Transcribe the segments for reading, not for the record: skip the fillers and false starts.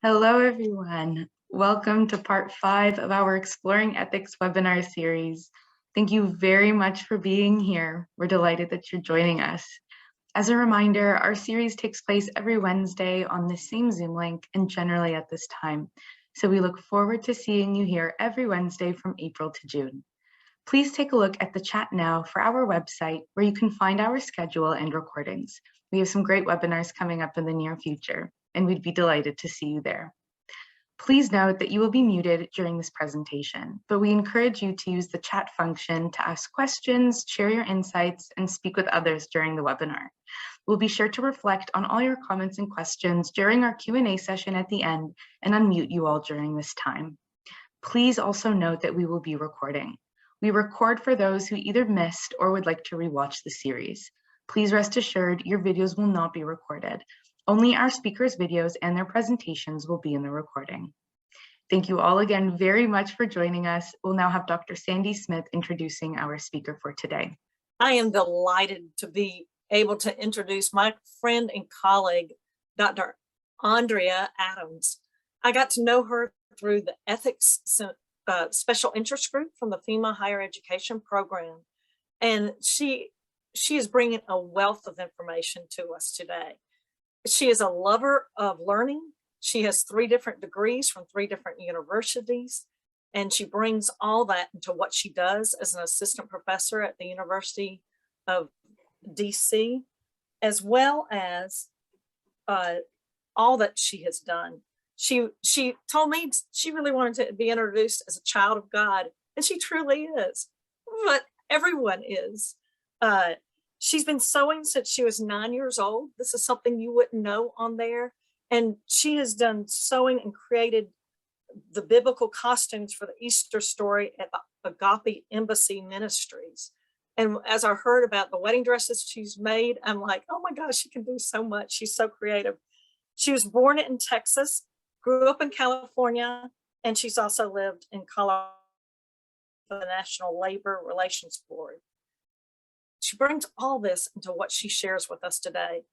Hello, everyone. Welcome to part 5 of our Exploring Ethics webinar series. Thank you very much for being here. We're delighted that you're joining us. As a reminder, our series takes place every Wednesday on the same Zoom link and generally at this time. So we look forward to seeing you here every Wednesday from April to June. Please take a look at the chat now for our website where you can find our schedule and recordings. We have some great webinars coming up in the near future, and we'd be delighted to see you there. Please note that you will be muted during this presentation, but we encourage you to use the chat function to ask questions, share your insights, and speak with others during the webinar. We'll be sure to reflect on all your comments and questions during our Q&A session at the end and unmute you all during this time. Please also note that we will be recording. We record for those who either missed or would like to rewatch the series. Please rest assured your videos will not be recorded. Only our speakers' videos and their presentations will be in the recording. Thank you all again very much for joining us. We'll now have Dr. Sandy Smith introducing our speaker for today. I am delighted to be able to introduce my friend and colleague, Dr. Andrea Adams. I got to know her through the ethics special interest group from the FEMA higher education program. And she is bringing a wealth of information to us today. She is a lover of learning. She has 3 different degrees from 3 different universities, and she brings all that into what she does as an assistant professor at the University of DC, as well as all that she has done. She told me she really wanted to be introduced as a child of God, and she truly is, but everyone is. She's been sewing since she was 9 years old. This is something you wouldn't know on there. And she has done sewing and created the biblical costumes for the Easter story at the Agape Embassy Ministries. And as I heard about the wedding dresses she's made, I'm like, oh my gosh, she can do so much. She's so creative. She was born in Texas, grew up in California, and she's also lived in Colorado for the National Labor Relations Board. She brings all this into what she shares with us today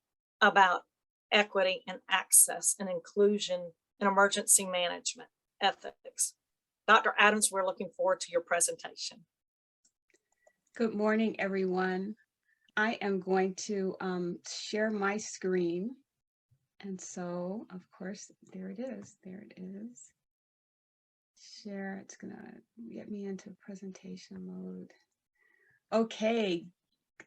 about equity and access and inclusion in emergency management ethics. Dr. Adams, we're looking forward to your presentation. Good morning, everyone. I am going to share my screen. And so, of course, there it is. There it is. Share, it's gonna get me into presentation mode. Okay,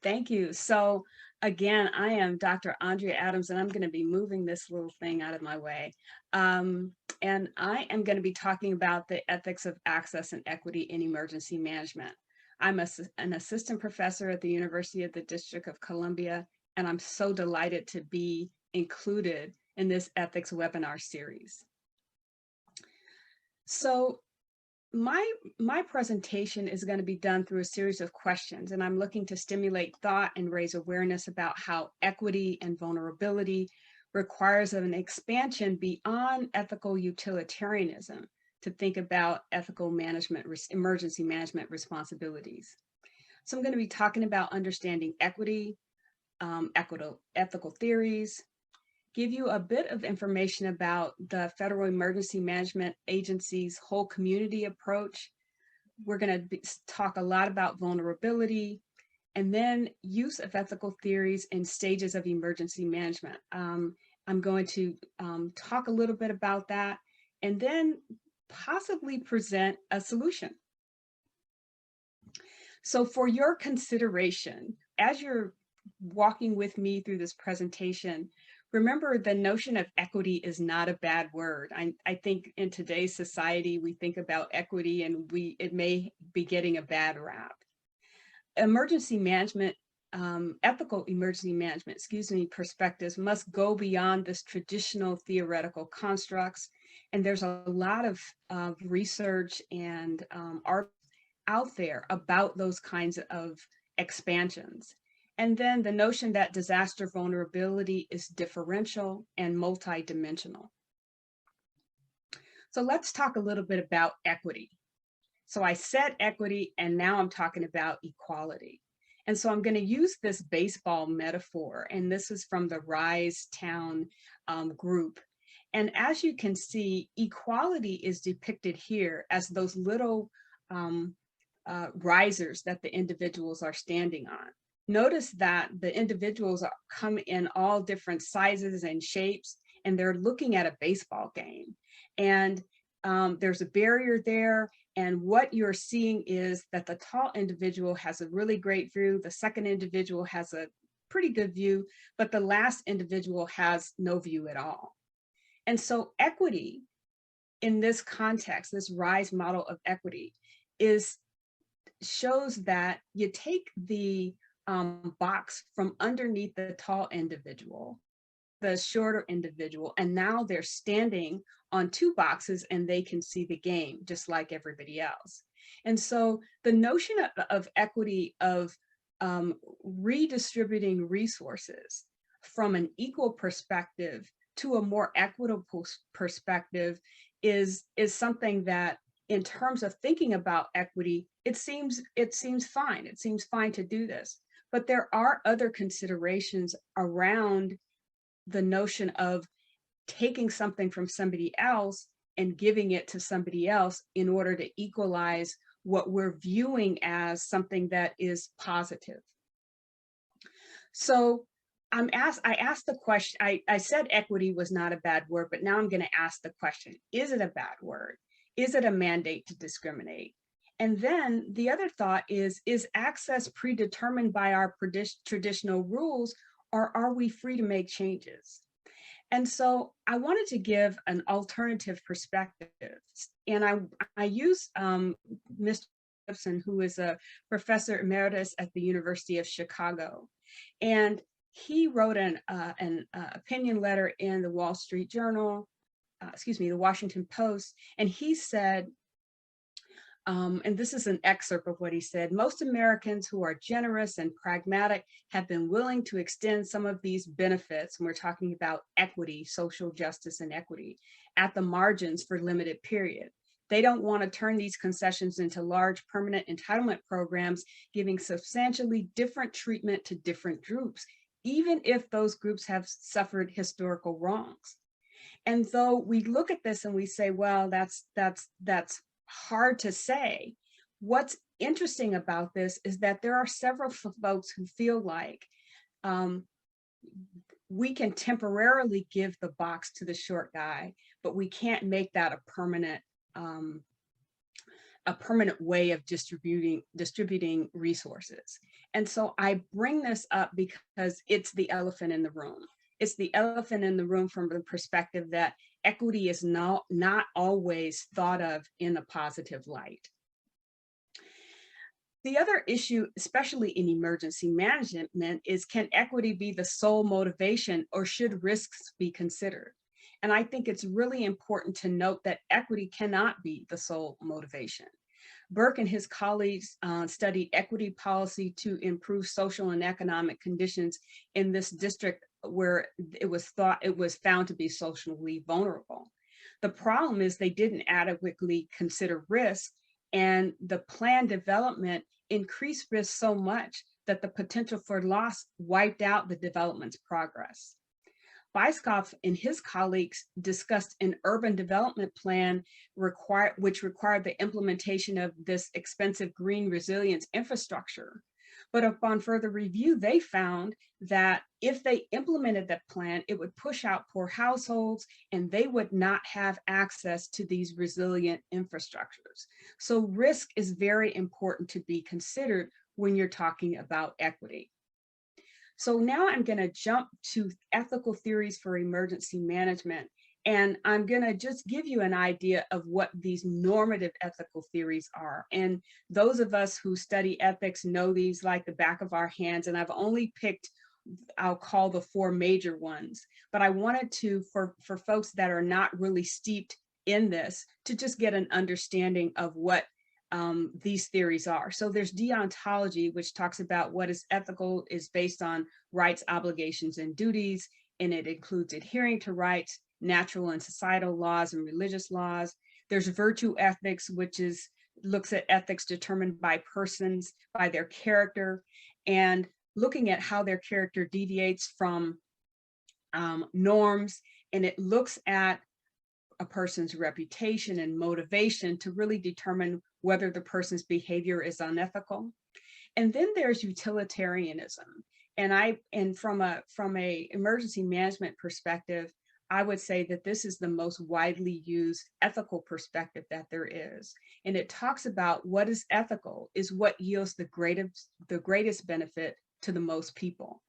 thank you. So again, I am Dr. Andrea Adams, and I'm going to be moving this little thing out of my way. And I am going to be talking about the ethics of access and equity in emergency management. I'm an assistant professor at the University of the District of Columbia, and I'm so delighted to be included in this ethics webinar series. So my presentation is going to be done through a series of questions, and I'm looking to stimulate thought and raise awareness about how equity and vulnerability requires an expansion beyond ethical utilitarianism to think about ethical management, emergency management responsibilities. So I'm going to be talking about understanding equity, ethical theories, give you a bit of information about the Federal Emergency Management Agency's whole community approach. We're going to talk a lot about vulnerability, and then use of ethical theories in stages of emergency management. I'm going to talk a little bit about that, and then possibly present a solution. So for your consideration, as you're walking with me through this presentation, remember, the notion of equity is not a bad word. I think in today's society, we think about equity and it may be getting a bad rap. Emergency management, ethical emergency management, perspectives must go beyond this traditional theoretical constructs. And there's a lot of research and art out there about those kinds of expansions. And then the notion that disaster vulnerability is differential and multidimensional. So let's talk a little bit about equity. So I said equity, and now I'm talking about equality. And so I'm going to use this baseball metaphor, and this is from the Rise Town group. And as you can see, equality is depicted here as those little risers that the individuals are standing on. Notice that the individuals come in all different sizes and shapes, and they're looking at a baseball game. And there's a barrier there. And what you're seeing is that the tall individual has a really great view. The second individual has a pretty good view, but the last individual has no view at all. And so equity in this context, this RISE model of equity shows that you take the box from underneath the tall individual, the shorter individual, and now they're standing on two boxes and they can see the game just like everybody else. And so the notion of equity, of redistributing resources from an equal perspective to a more equitable perspective is something that, in terms of thinking about equity, it seems fine. It seems fine to do this. But there are other considerations around the notion of taking something from somebody else and giving it to somebody else in order to equalize what we're viewing as something that is positive. So I asked the question, I said equity was not a bad word, but now I'm going to ask the question, is it a bad word? Is it a mandate to discriminate? And then the other thought is access predetermined by our traditional rules, or are we free to make changes? And so I wanted to give an alternative perspective. And I use Mr. Gibson, who is a professor emeritus at the University of Chicago. And he wrote an opinion letter in the Wall Street Journal, the Washington Post, and he said, and this is an excerpt of what he said, most Americans who are generous and pragmatic have been willing to extend some of these benefits, and we're talking about equity, social justice and equity, at the margins for limited period. They don't want to turn these concessions into large permanent entitlement programs, giving substantially different treatment to different groups, even if those groups have suffered historical wrongs. And though we look at this and we say, well, that's hard to say, what's interesting about this is that there are several folks who feel like we can temporarily give the box to the short guy, but we can't make that a permanent way of distributing resources. And so I bring this up because it's the elephant in the room. It's the elephant in the room from the perspective that equity is not always thought of in a positive light. The other issue, especially in emergency management, is, can equity be the sole motivation, or should risks be considered? And I think it's really important to note that equity cannot be the sole motivation. Burke and his colleagues studied equity policy to improve social and economic conditions in this district where it was found to be socially vulnerable. The problem is they didn't adequately consider risk, and the plan development increased risk so much that the potential for loss wiped out the development's progress. Weisskopf and his colleagues discussed an urban development plan which required the implementation of this expensive green resilience infrastructure. But upon further review, they found that if they implemented that plan, it would push out poor households and they would not have access to these resilient infrastructures. So risk is very important to be considered when you're talking about equity. So now I'm going to jump to ethical theories for emergency management. And I'm going to just give you an idea of what these normative ethical theories are. And those of us who study ethics know these like the back of our hands. And I've only picked, I'll call the 4 major ones. But I wanted to, for folks that are not really steeped in this, to just get an understanding of what these theories are. So there's deontology, which talks about what is ethical is based on rights, obligations, and duties, and it includes adhering to rights, natural and societal laws, and religious laws. There's virtue ethics, which looks at ethics determined by persons, by their character, and looking at how their character deviates from norms and it looks at a person's reputation and motivation to really determine whether the person's behavior is unethical. And then there's utilitarianism. And from a emergency management perspective, I would say that this is the most widely used ethical perspective that there is. And it talks about what is ethical is what yields the greatest benefit to the most people.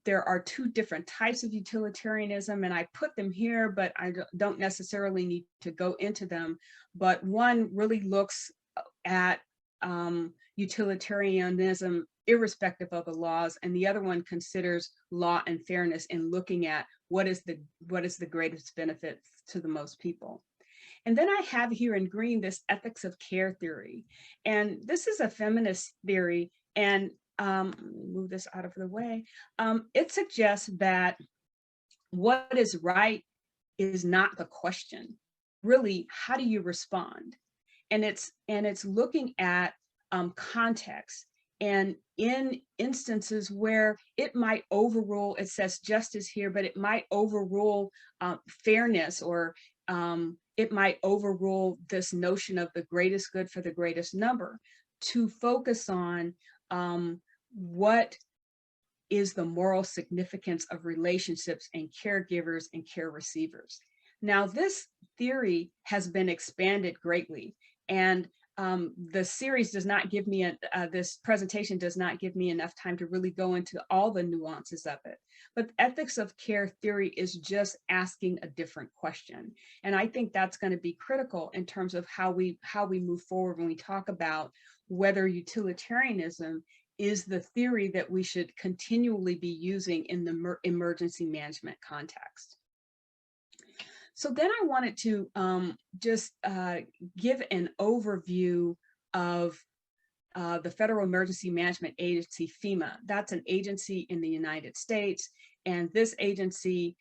There are two different types of utilitarianism, and I put them here, but I don't necessarily need to go into them. But one really looks at utilitarianism irrespective of the laws, and the other one considers law and fairness in looking at what is the greatest benefit to the most people. And then I have here in green this ethics of care theory, and this is a feminist theory, and move this out of the way. It suggests that what is right is not the question. Really, how do you respond? And it's looking at context, and in instances where it might overrule, it says justice here, but it might overrule fairness, or it might overrule this notion of the greatest good for the greatest number, to focus on what is the moral significance of relationships and caregivers and care receivers. Now, this theory has been expanded greatly, and the series does not give me, this presentation does not give me enough time to really go into all the nuances of it. But ethics of care theory is just asking a different question. And I think that's going to be critical in terms of how we move forward when we talk about whether utilitarianism is the theory that we should continually be using in the emergency management context. So then I wanted to just give an overview of the Federal Emergency Management Agency, FEMA. That's an agency in the United States, and this agency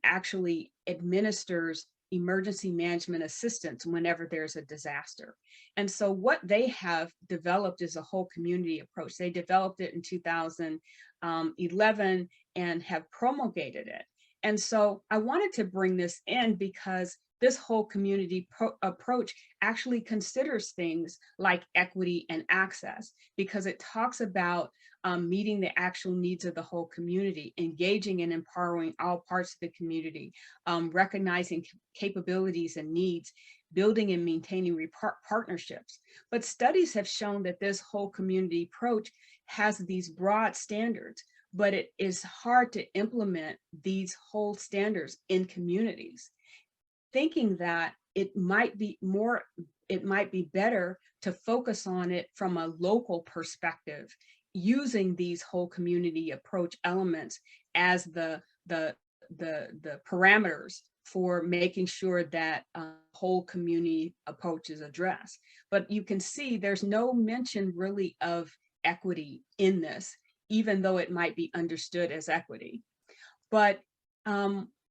actually administers emergency management assistance whenever there's a disaster. And so what they have developed is a whole community approach. They developed it in 2011 and have promulgated it. And so I wanted to bring this in because this whole community approach actually considers things like equity and access, because it talks about meeting the actual needs of the whole community, engaging and empowering all parts of the community, recognizing capabilities and needs, building and maintaining partnerships. But studies have shown that this whole community approach has these broad standards, but it is hard to implement these whole standards in communities, thinking that it might be better to focus on it from a local perspective, using these whole community approach elements as the parameters for making sure that whole community approach is addressed. But you can see there's no mention really of equity in this, even though it might be understood as equity. But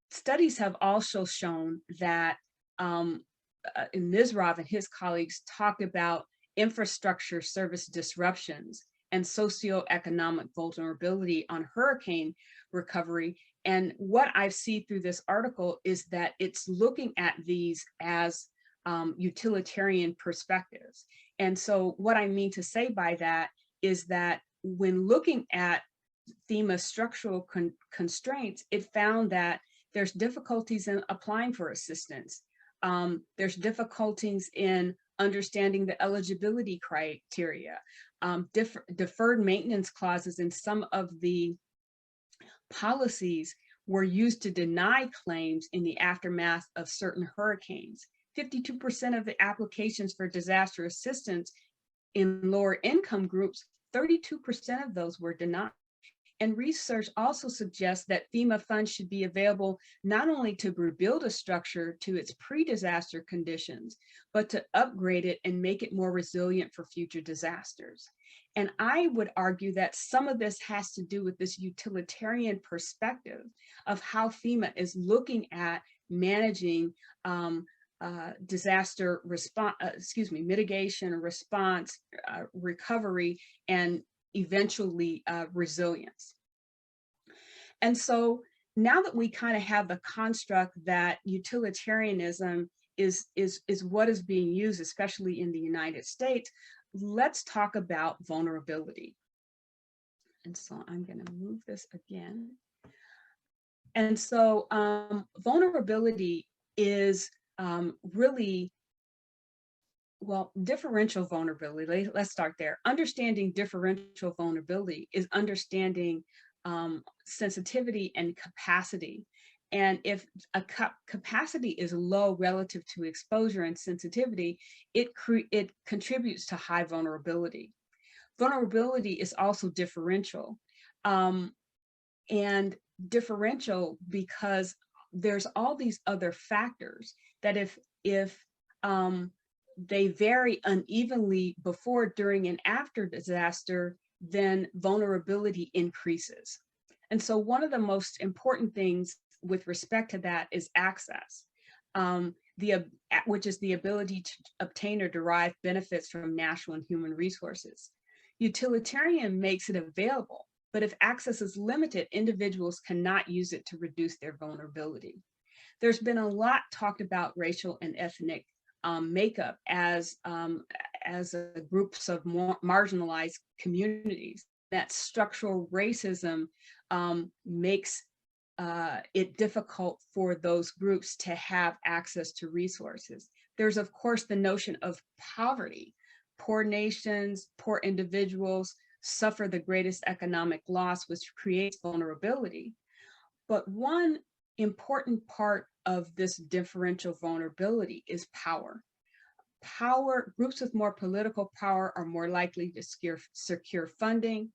studies have also shown that Mizrav and his colleagues talked about infrastructure service disruptions and socioeconomic vulnerability on hurricane recovery. And what I see through this article is that it's looking at these as utilitarian perspectives. And so what I mean to say by that is that when looking at FEMA structural constraints, it found that there's difficulties in applying for assistance. There's difficulties in understanding the eligibility criteria. Deferred maintenance clauses in some of the policies were used to deny claims in the aftermath of certain hurricanes. 52% of the applications for disaster assistance in lower income groups, 32% of those were denied. And research also suggests that FEMA funds should be available not only to rebuild a structure to its pre-disaster conditions, but to upgrade it and make it more resilient for future disasters. And I would argue that some of this has to do with this utilitarian perspective of how FEMA is looking at managing disaster response, mitigation, response, recovery, and eventually resilience. And so now that we kind of have the construct that utilitarianism is what is being used, especially in the United States, let's talk about vulnerability. And so I'm going to move this again. And so vulnerability is really, well, differential vulnerability. Let's start there. Understanding differential vulnerability is understanding sensitivity and capacity. And if a capacity is low relative to exposure and sensitivity, it contributes to high vulnerability. Vulnerability is also differential. And differential because there's all these other factors that if they vary unevenly before, during, and after disaster, then vulnerability increases. And so one of the most important things with respect to that is access, which is the ability to obtain or derive benefits from natural and human resources. Utilitarian makes it available, but if access is limited, individuals cannot use it to reduce their vulnerability. There's been a lot talked about racial and ethnic makeup as groups of marginalized communities. That structural racism makes it difficult for those groups to have access to resources. There's, of course, the notion of poverty. Poor nations, poor individuals suffer the greatest economic loss, which creates vulnerability. But one important part of this differential vulnerability is power. Groups with more political power are more likely to secure funding,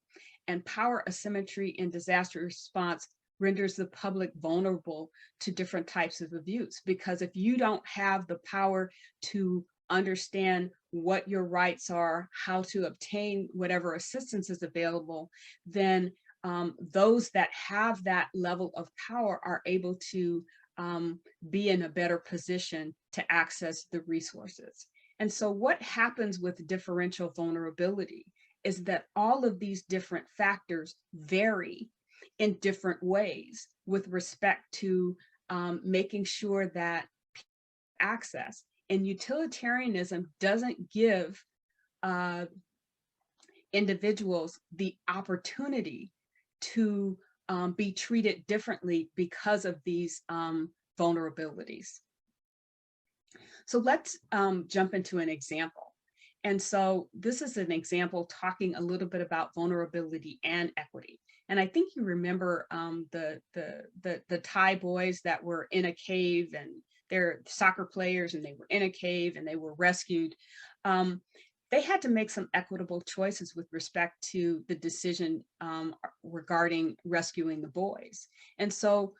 and power asymmetry in disaster response renders the public vulnerable to different types of abuse. Because if you don't have the power to understand what your rights are, how to obtain whatever assistance is available, then those that have that level of power are able to be in a better position to access the resources. And so what happens with differential vulnerability is that all of these different factors vary in different ways with respect to making sure that access. And utilitarianism doesn't give individuals the opportunity to be treated differently because of these vulnerabilities. So let's jump into an example. And so this is an example talking a little bit about vulnerability and equity. And I think you remember the Thai boys that were in a cave, and they're soccer players, and they were in a cave and they were rescued. They had to make some equitable choices with respect to the decision regarding rescuing the boys. And so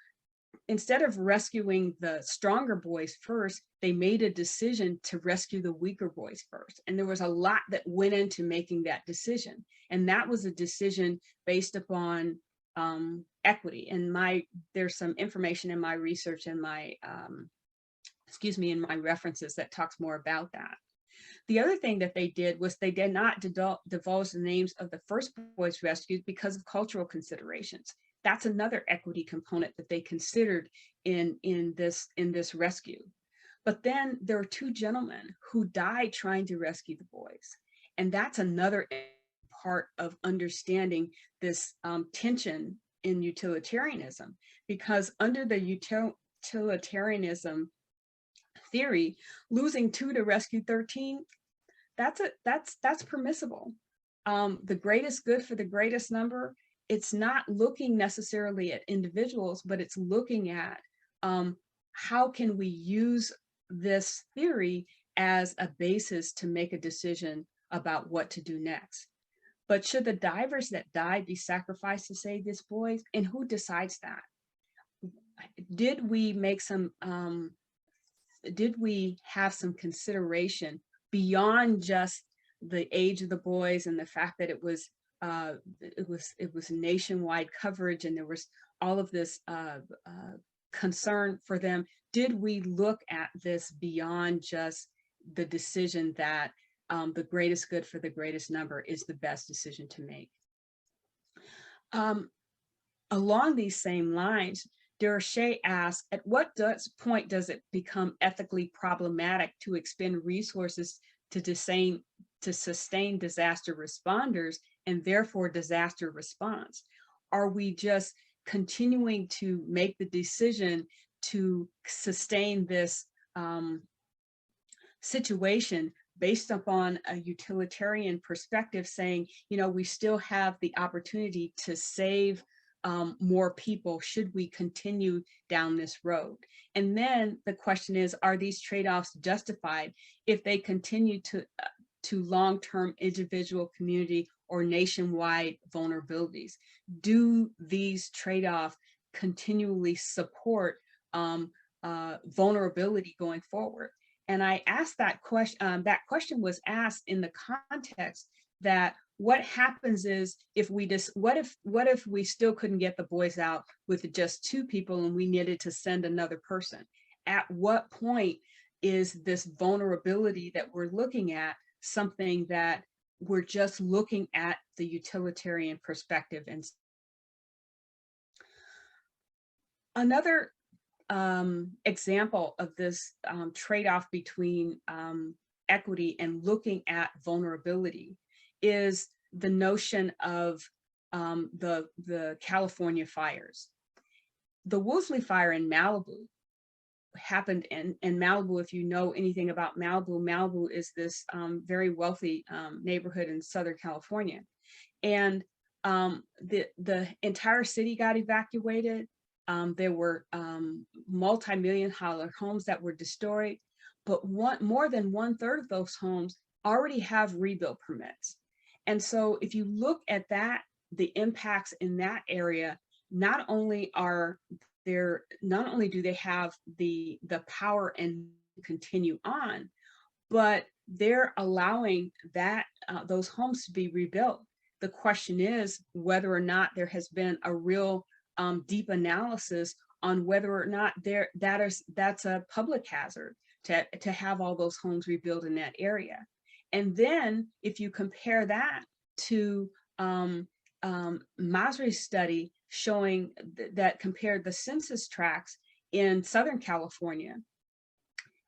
instead of rescuing the stronger boys first, they made a decision to rescue the weaker boys first. And there was a lot that went into making that decision. And that was a decision based upon equity. And there's some information in my research and my, in my references that talks more about that. The other thing that they did was they did not divulge the names of the first boys rescued because of cultural considerations. That's another equity component that they considered in this rescue. But then there were two gentlemen who died trying to rescue the boys. And that's another part of understanding this tension in utilitarianism, because under the utilitarianism theory, losing 2 to rescue 13, that's permissible. The greatest good for the greatest number, it's not looking necessarily at individuals, but it's looking at how can we use this theory as a basis to make a decision about what to do next. But should the divers that died be sacrificed to save these boys? And who decides that? Did we make some, did we have some consideration beyond just the age of the boys and the fact that it was nationwide coverage and there was all of this concern for them? Did we look at this beyond just the decision that the greatest good for the greatest number is the best decision to make? Along these same lines, Dershey asks, at what point does it become ethically problematic to expend resources to sustain disaster responders and therefore disaster response? Are we just continuing to make the decision to sustain this situation based upon a utilitarian perspective, saying, we still have the opportunity to save more people should we continue down this road? And then the question is, are these trade-offs justified if they continue to long-term individual, community, or nationwide vulnerabilities? Do these trade-offs continually support vulnerability going forward? And I asked that question. That question was asked in the context that what happens is if we just what if we still couldn't get the boys out with just 2 people and we needed to send another person? At what point is this vulnerability that we're looking at something that we're just looking at the utilitarian perspective? And another example of this trade-off between equity and looking at vulnerability is the notion of the California fires. The Woolsey fire in Malibu happened in Malibu. If you know anything about Malibu, Malibu is this very wealthy neighborhood in Southern California. And the entire city got evacuated. There were multi-million-dollar homes that were destroyed, but more than 1/3 of those homes already have rebuild permits. And so if you look at that, the impacts in that area, not only do they have the power and continue on, but they're allowing that those homes to be rebuilt. The question is whether or not there has been a real deep analysis on whether or not that's a public hazard to have all those homes rebuilt in that area. And then if you compare that to Masri's study showing that compared the census tracts in Southern California,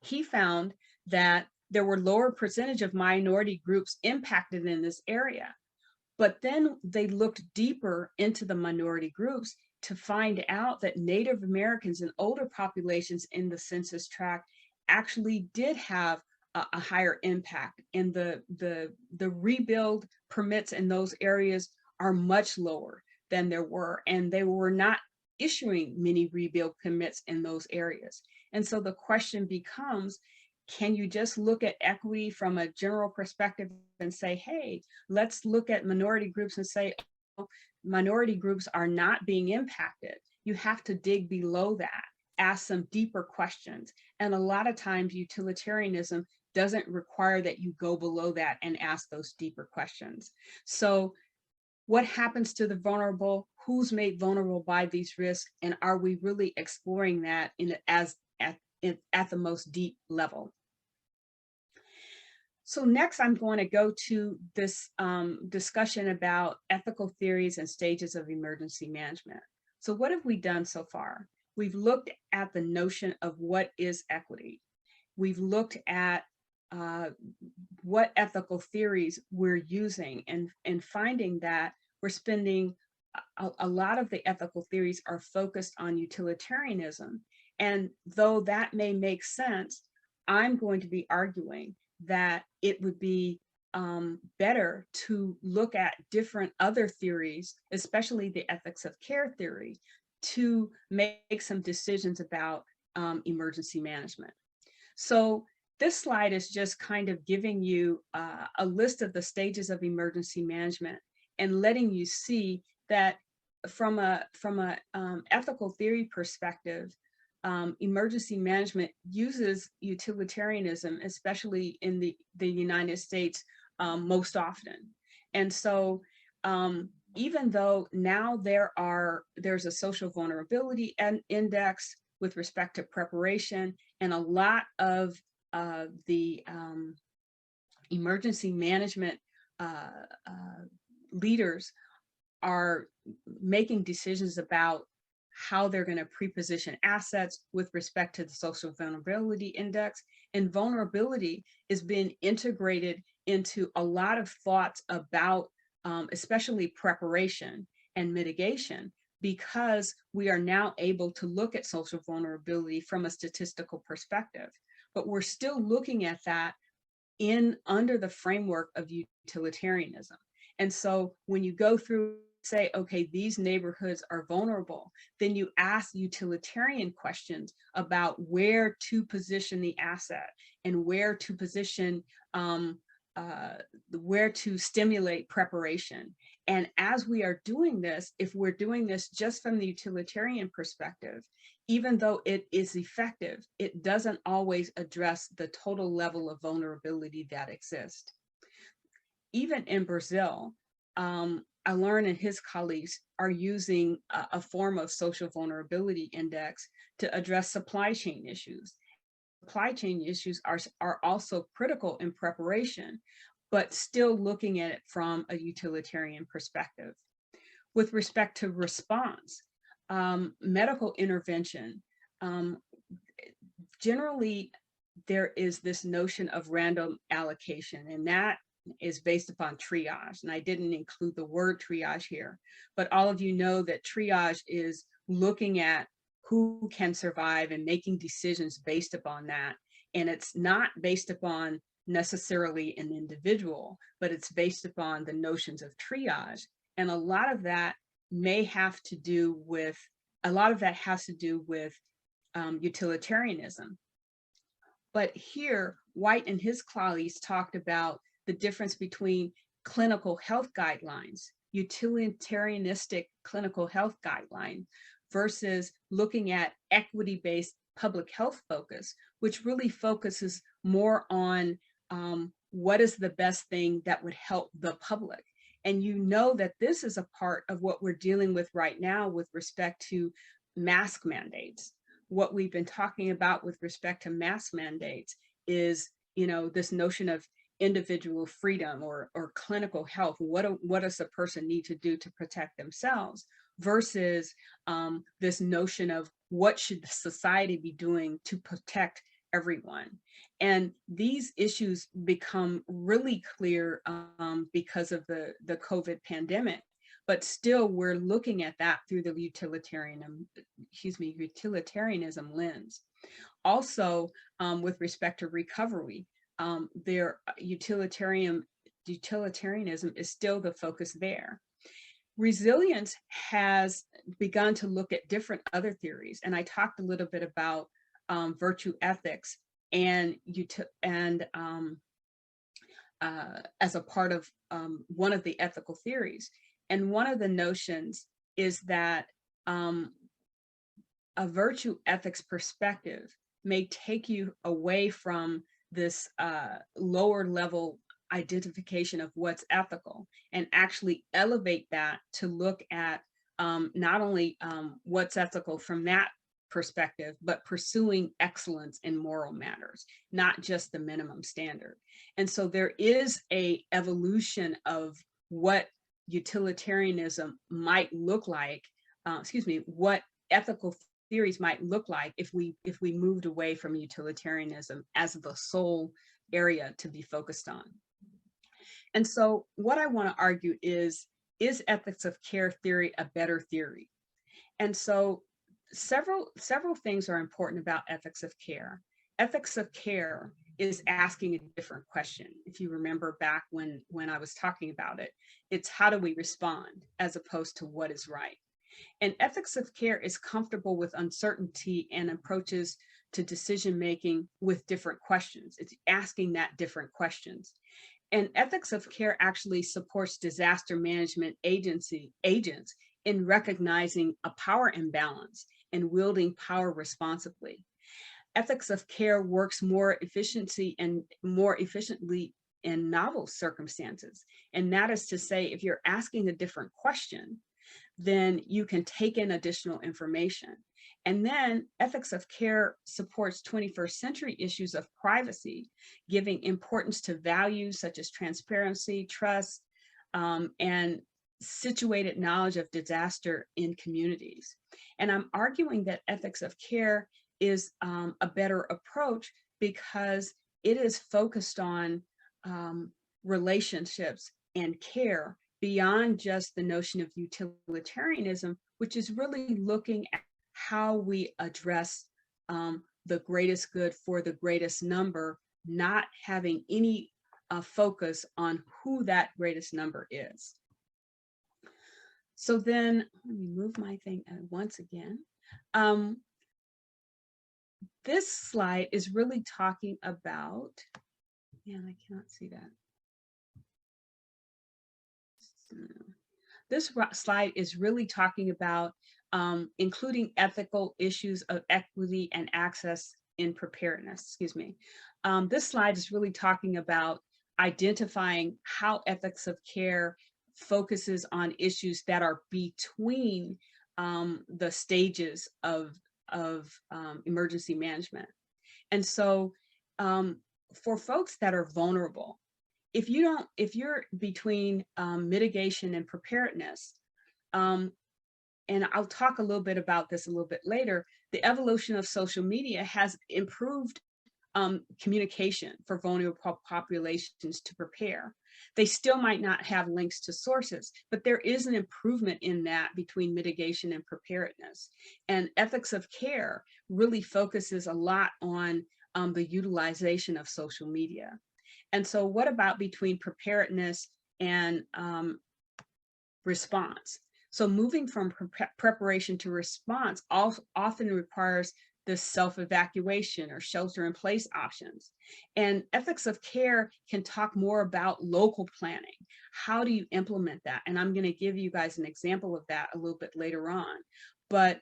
he found that there were lower percentage of minority groups impacted in this area. But then they looked deeper into the minority groups to find out that Native Americans and older populations in the census tract actually did have a higher impact, and the rebuild permits in those areas are much lower than there were, and they were not issuing many rebuild permits in those areas. And so the question becomes, can you just look at equity from a general perspective and say, hey, let's look at minority groups and say, oh, minority groups are not being impacted? You have to dig below that, ask some deeper questions. And a lot of times utilitarianism doesn't require that you go below that and ask those deeper questions. So what happens to the vulnerable? Who's made vulnerable by these risks? And are we really exploring that at the most deep level? So next, I'm going to go to this discussion about ethical theories and stages of emergency management. So what have we done so far? We've looked at the notion of what is equity. We've looked at what ethical theories we're using, and finding that we're spending a lot of the ethical theories are focused on utilitarianism. And though that may make sense, I'm going to be arguing that it would be better to look at different other theories, especially the ethics of care theory, to make some decisions about emergency management. So this slide is just kind of giving you a list of the stages of emergency management and letting you see that from a ethical theory perspective, emergency management uses utilitarianism, especially in the United States, most often. And so even though now there's a social vulnerability index with respect to preparation, and a lot of the emergency management leaders are making decisions about how they're going to pre-position assets with respect to the social vulnerability index. And vulnerability is being integrated into a lot of thoughts about especially preparation and mitigation, because we are now able to look at social vulnerability from a statistical perspective. But we're still looking at that under the framework of utilitarianism. And so when you go through, say, okay, these neighborhoods are vulnerable, then you ask utilitarian questions about where to position the asset and where to position, where to stimulate preparation. And as we are doing this, if we're doing this just from the utilitarian perspective, even though it is effective, it doesn't always address the total level of vulnerability that exists. Even in Brazil, Alain and his colleagues are using a form of social vulnerability index to address supply chain issues. Supply chain issues are also critical in preparation, but still looking at it from a utilitarian perspective. With respect to response, medical intervention, generally there is this notion of random allocation, and that is based upon triage. And I didn't include the word triage here, but all of you know that triage is looking at who can survive and making decisions based upon that. And it's not based upon necessarily an individual, but it's based upon the notions of triage. And a lot of that may have to do with, utilitarianism. But here, White and his colleagues talked about the difference between clinical health guidelines, utilitarianistic clinical health guidelines, versus looking at equity-based public health focus, which really focuses more on what is the best thing that would help the public. And you know that this is a part of what we're dealing with right now with respect to mask mandates. What we've been talking about with respect to mask mandates is, this notion of individual freedom or clinical health. What does a person need to do to protect themselves, versus this notion of what should society be doing to protect everyone. And these issues become really clear because of the COVID pandemic, but still we're looking at that through the utilitarianism lens. Also, with respect to recovery, their utilitarianism is still the focus there. Resilience has begun to look at different other theories, and I talked a little bit about virtue ethics and as a part of one of the ethical theories. And one of the notions is that a virtue ethics perspective may take you away from this lower level identification of what's ethical and actually elevate that to look at not only what's ethical from that perspective, but pursuing excellence in moral matters, not just the minimum standard. And so there is a evolution of what utilitarianism might look like, what ethical theories might look like if we moved away from utilitarianism as the sole area to be focused on. And so what I want to argue is ethics of care theory a better theory? And so several things are important about ethics of care. Ethics of care is asking a different question. If you remember back when I was talking about it, it's how do we respond as opposed to what is right. And ethics of care is comfortable with uncertainty and approaches to decision making with different questions. It's asking that different questions. And ethics of care actually supports disaster management agents in recognizing a power imbalance and wielding power responsibly. Ethics of care works more efficiently in novel circumstances. And that is to say, if you're asking a different question, then you can take in additional information. And then ethics of care supports 21st century issues of privacy, giving importance to values such as transparency, trust, and situated knowledge of disaster in communities. And I'm arguing that ethics of care is a better approach because it is focused on relationships and care beyond just the notion of utilitarianism, which is really looking at how we address the greatest good for the greatest number, not having any focus on who that greatest number is. So then, let me move my thing once again. This slide is really talking about, man, I cannot see that. This slide is really talking about including ethical issues of equity and access in preparedness, excuse me. This slide is really talking about identifying how ethics of care focuses on issues that are between the stages of emergency management. And so for folks that are vulnerable, if you're between mitigation and preparedness, and I'll talk a little bit about this a little bit later, the evolution of social media has improved communication for vulnerable populations to prepare. They still might not have links to sources, but there is an improvement in that between mitigation and preparedness. And ethics of care really focuses a lot on the utilization of social media. And so what about between preparedness and response? So moving from preparation to response often requires this self-evacuation or shelter-in-place options. And ethics of care can talk more about local planning. How do you implement that? And I'm going to give you guys an example of that a little bit later on. But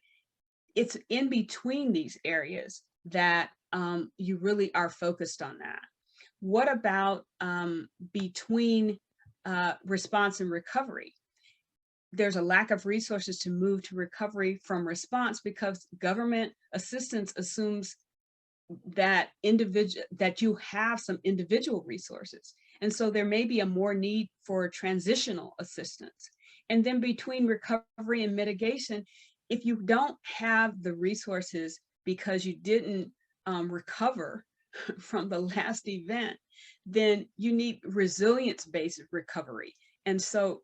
it's in between these areas that you really are focused on that. What about between response and recovery? There's a lack of resources to move to recovery from response because government assistance assumes that you have some individual resources. And so there may be a more need for transitional assistance. And then between recovery and mitigation, if you don't have the resources because you didn't recover from the last event, then you need resilience-based recovery. And so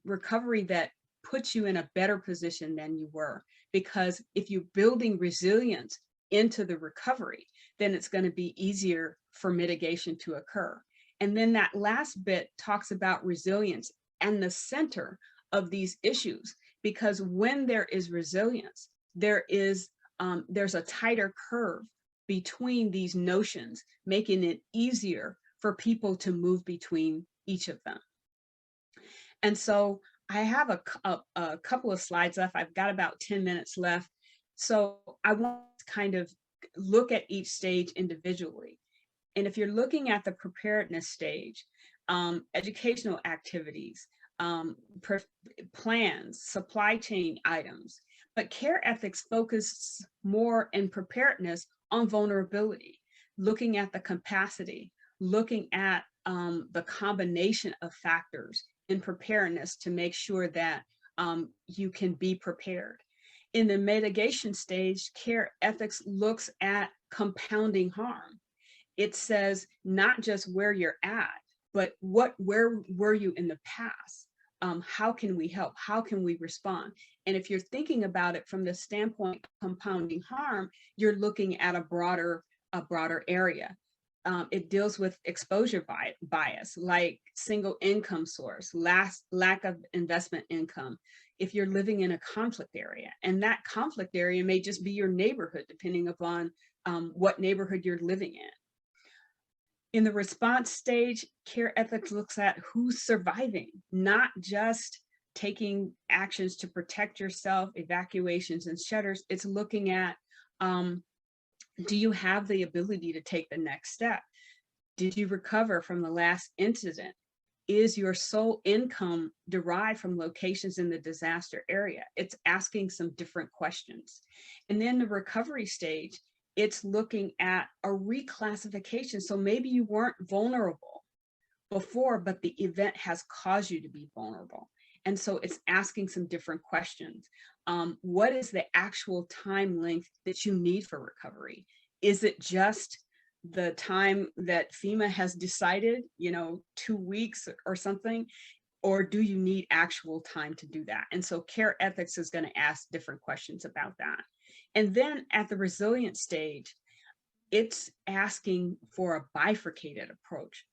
recovery that puts you in a better position than you were, because if you're building resilience into the recovery, then it's going to be easier for mitigation to occur. And then that last bit talks about resilience and the center of these issues, because when there is resilience, there's a tighter curve between these notions, making it easier for people to move between each of them. And so I have a couple of slides left. I've got about 10 minutes left. So I want to kind of look at each stage individually. And if you're looking at the preparedness stage, educational activities, plans, supply chain items, but care ethics focus more in preparedness on vulnerability, looking at the capacity, looking at the combination of factors in preparedness to make sure that you can be prepared. In the mitigation stage, care ethics looks at compounding harm. It says not just where you're at, but where were you in the past? How can we help? How can we respond? And if you're thinking about it from the standpoint of compounding harm, you're looking at a broader area. It deals with exposure bias, like single income source, lack of investment income, if you're living in a conflict area. And that conflict area may just be your neighborhood, depending upon what neighborhood you're living in. In the response stage, care ethics looks at who's surviving, not just taking actions to protect yourself, evacuations and shutters. It's looking at, do you have the ability to take the next step? Did you recover from the last incident? Is your sole income derived from locations in the disaster area? It's asking some different questions. And then the recovery stage, it's looking at a reclassification. So maybe you weren't vulnerable before, but the event has caused you to be vulnerable. And so it's asking some different questions. What is the actual time length that you need for recovery? Is it just the time that FEMA has decided, 2 weeks or something? Or do you need actual time to do that? And so care ethics is going to ask different questions about that. And then at the resilient stage, it's asking for a bifurcated approach,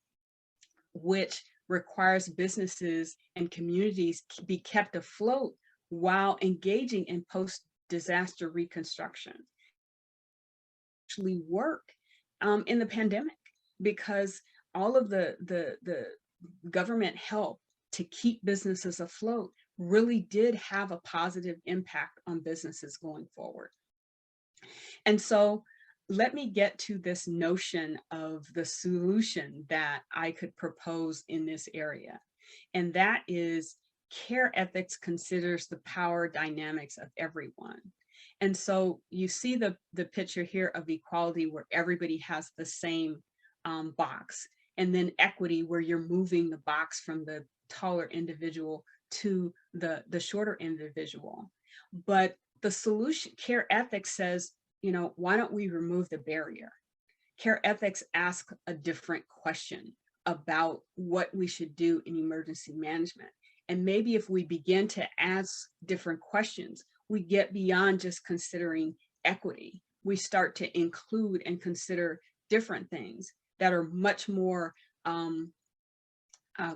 which requires businesses and communities to be kept afloat while engaging in post-disaster reconstruction. Actually work in the pandemic, because all of the government help to keep businesses afloat really did have a positive impact on businesses going forward. And so let me get to this notion of the solution that I could propose in this area. And that is, care ethics considers the power dynamics of everyone. And so you see the picture here of equality, where everybody has the same box, and then equity, where you're moving the box from the taller individual to the shorter individual. But the solution, care ethics says, why don't we remove the barrier? Care ethics asks a different question about what we should do in emergency management. And maybe if we begin to ask different questions, we get beyond just considering equity. We start to include and consider different things that are much more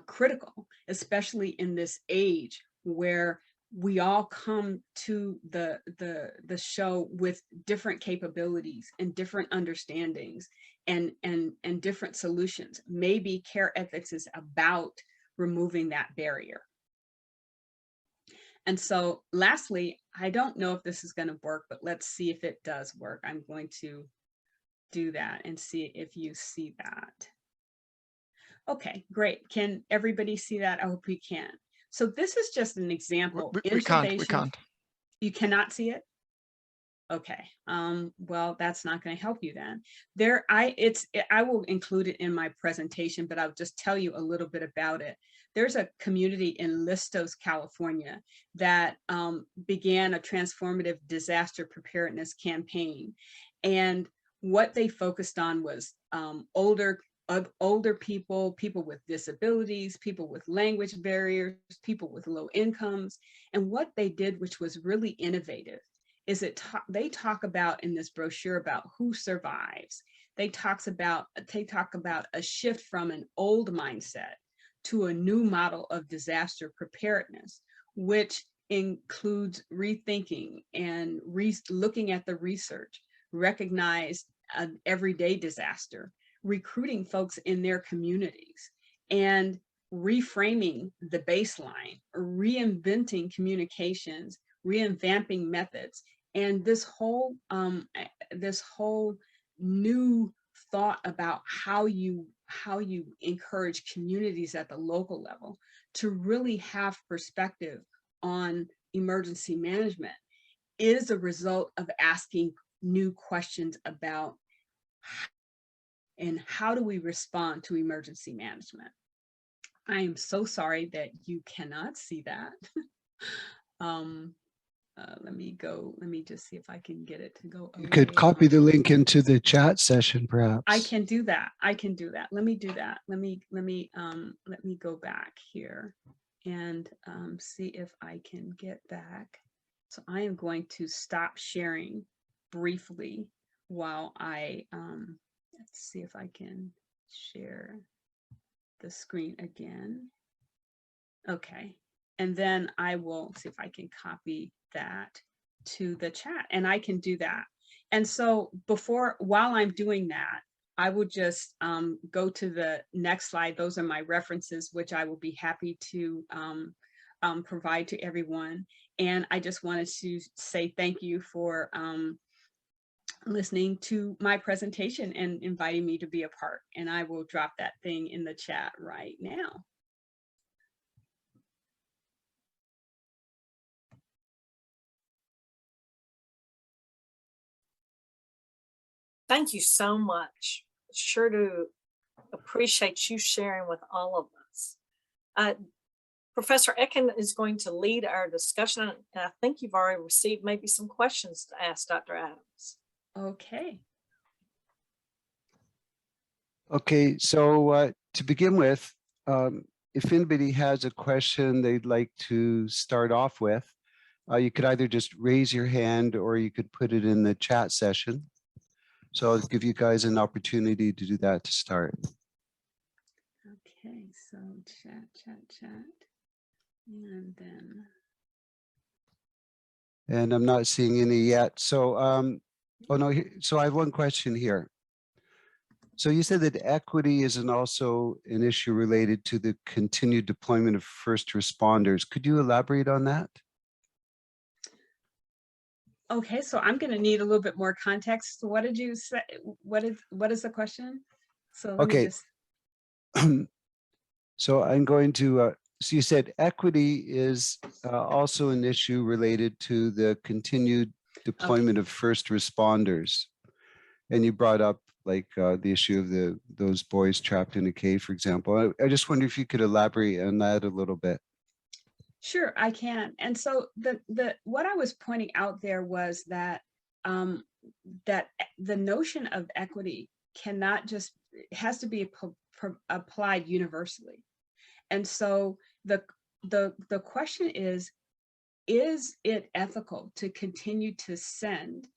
critical, especially in this age where we all come to the show with different capabilities and different understandings and different solutions. Maybe care ethics is about removing that barrier. And so lastly, I don't know if this is going to work, but let's see if it does work. I'm going to do that and see if you see that. Okay, great. Can everybody see that? I hope you can. So this is just an example. We can't. You cannot see it? Okay, well, that's not going to help you then. I will include it in my presentation, but I'll just tell you a little bit about it. There's a community in Listos, California that began a transformative disaster preparedness campaign. And what they focused on was older people, people with disabilities, people with language barriers, people with low incomes. And what they did, which was really innovative, is they talk about in this brochure about who survives. They talk about a shift from an old mindset to a new model of disaster preparedness, which includes rethinking and looking at the research, recognize an everyday disaster, recruiting folks in their communities, and reframing the baseline, reinventing communications, revamping methods, and this whole new thought about how you encourage communities at the local level to really have perspective on emergency management is a result of asking new questions about and how do we respond to emergency management. I am so sorry that you cannot see that. Let me just see if I can get it to go away. You could copy the link into the chat session, perhaps. I can do that. Let me do that. Let me go back here and see if I can get back. So I am going to stop sharing briefly while I let's see if I can share the screen again. Okay, and then I will see if I can copy that to the chat, and I can do that. And so while I'm doing that, I will just go to the next slide. Those are my references, which I will be happy to provide to everyone. And I just wanted to say thank you for listening to my presentation and inviting me to be a part. And I will drop that thing in the chat right now. Thank you so much. Sure do appreciate you sharing with all of us. Professor Ekin is going to lead our discussion, and I think you've already received maybe some questions to ask Dr. Adams. Okay. Okay, so to begin with, if anybody has a question they'd like to start off with, you could either just raise your hand or you could put it in the chat session. So I'll give you guys an opportunity to do that to start. Okay, so chat. And then. And I'm not seeing any yet. So, oh no, so I have one question here. So you said that equity isn't also an issue related to the continued deployment of first responders. Could you elaborate on that? Okay, so I'm going to need a little bit more context. So what did you say? What is the question? So let me just. So I'm going to, so you said equity is also an issue related to the continued deployment of first responders. And you brought up like the issue of those boys trapped in a cave, for example. I just wonder if you could elaborate on that a little bit. Sure, I can. And so what I was pointing out there was that that the notion of equity cannot just, it has to be applied universally. And so the question is it ethical to continue to send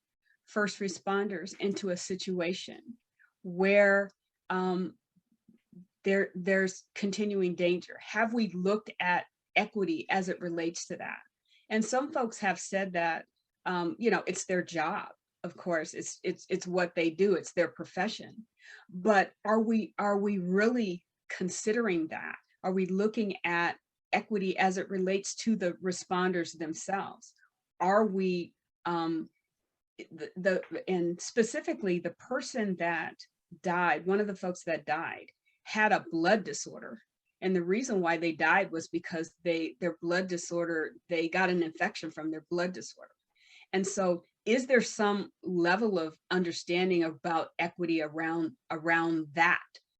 first responders into a situation where there's continuing danger? Have we looked at equity as it relates to that? And some folks have said that you know, it's their job. Of course, it's what they do. It's their profession. But are we really considering that? Are we looking at equity as it relates to the responders themselves? Are we and specifically the person that died, one of the folks that died had a blood disorder. And the reason why they died was because their blood disorder, they got an infection from their blood disorder. And so is there some level of understanding about equity around that,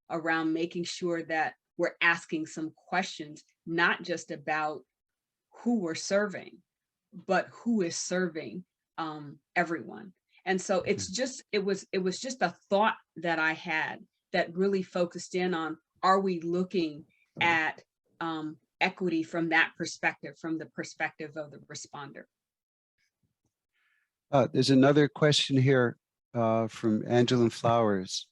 around making sure that we're asking some questions, not just about who we're serving, but who is serving everyone? And so it's just, it was just a thought that I had that really focused in on, are we looking at equity from that perspective, from the perspective of the responder? There's another question here from Angela Flowers.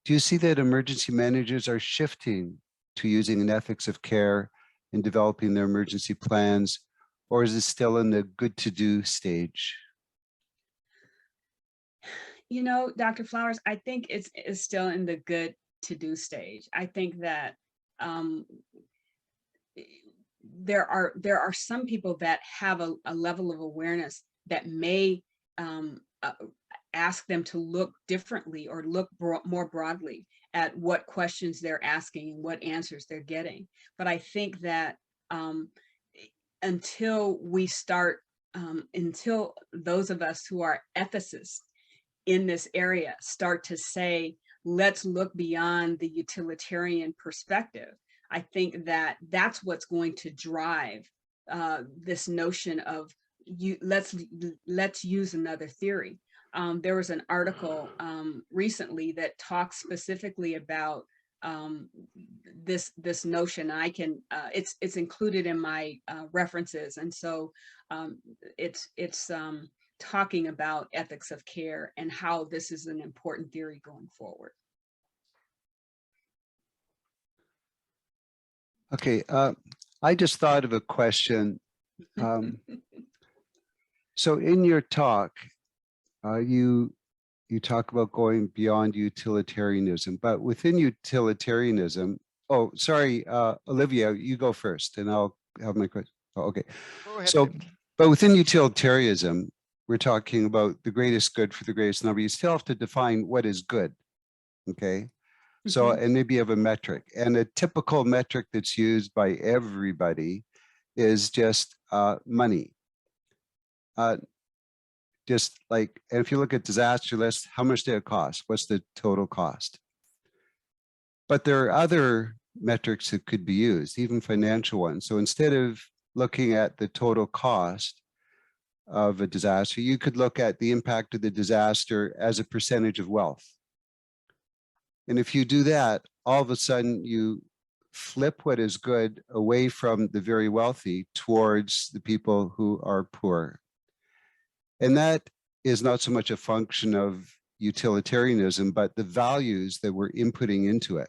Do you see that emergency managers are shifting to using an ethics of care in developing their emergency plans, or is it still in the good to do stage? You know, Dr. Flowers, I think it's still in the good to do stage. I think that there are some people that have a level of awareness that may ask them to look differently or look more broadly at what questions they're asking and what answers they're getting. But I think that until we start, until those of us who are ethicists in this area start to say, let's look beyond the utilitarian perspective, I think that that's what's going to drive this notion of let's use another theory. There was an article recently that talks specifically about this notion. I can it's included in my references, and so it's talking about ethics of care and how this is an important theory going forward. Okay, I just thought of a question. So in your talk, you talk about going beyond utilitarianism, but within utilitarianism, oh, sorry, Olivia, you go first and I'll have my question. Oh, okay. So, but within utilitarianism, we're talking about the greatest good for the greatest number. You still have to define what is good, okay? So, and maybe you have a metric, and a typical metric that's used by everybody is just money. Just like, and if you look at disaster lists, how much did it cost? What's the total cost? But there are other metrics that could be used, even financial ones. So instead of looking at the total cost of a disaster, you could look at the impact of the disaster as a percentage of wealth. And if you do that, all of a sudden you flip what is good away from the very wealthy towards the people who are poor. And that is not so much a function of utilitarianism, but the values that we're inputting into it.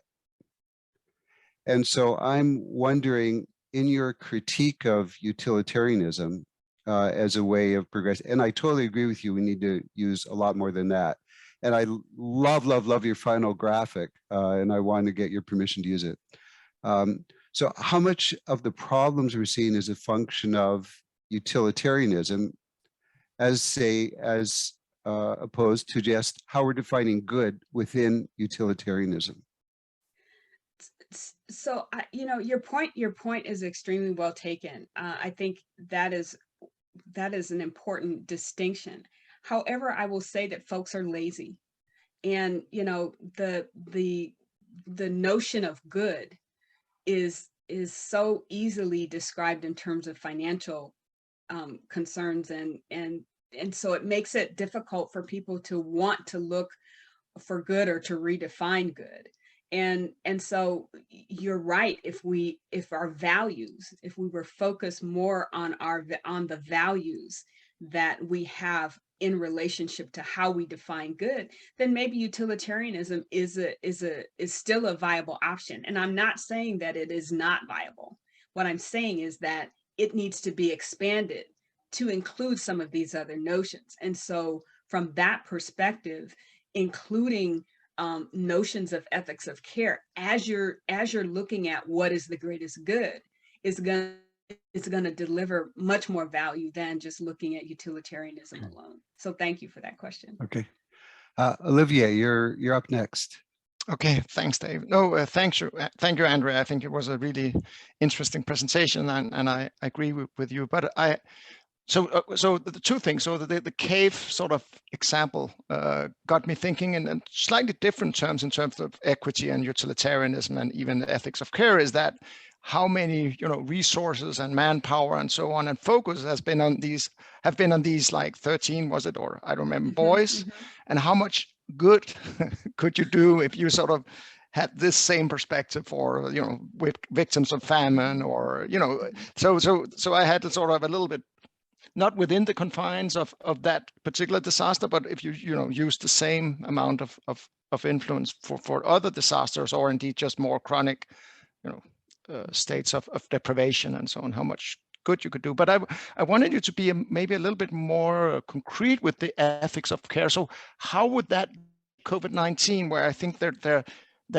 And so I'm wondering, in your critique of utilitarianism as a way of progress, and I totally agree with you, we need to use a lot more than that. And I love your final graphic, and I want to get your permission to use it. So how much of the problems we're seeing is a function of utilitarianism as opposed to just how we're defining good within utilitarianism? So, your point is extremely well taken. I think that is an important distinction. However, I will say that folks are lazy, and the notion of good is so easily described in terms of financial concerns, and so it makes it difficult for people to want to look for good or to redefine good. And so you're right. If we were focused more on the values that we have in relationship to how we define good, then maybe utilitarianism is still a viable option. And I'm not saying that it is not viable. What I'm saying is that it needs to be expanded to include some of these other notions. And so from that perspective, including notions of ethics of care as you're looking at what is the greatest good is going to deliver much more value than just looking at utilitarianism alone. So thank you for that question. Okay. Olivier, you're up next. Okay, thanks, Dave. No, thank you, Andrea. I think it was a really interesting presentation, and I agree with you. But so the two things. So the cave sort of example got me thinking in slightly different terms in terms of equity and utilitarianism and even the ethics of care. Is that how many resources and manpower and so on and focus have been on these like 13, was it, or I don't remember, boys, and how much good could you do if you sort of had this same perspective for with victims of famine, or so I had to sort of a little bit, not within the confines of that particular disaster, but if you use the same amount of influence for other disasters, or indeed just more chronic states of deprivation and so on, how much good you could do. But I wanted you to be maybe a little bit more concrete with the ethics of care. So how would that COVID-19, where I think that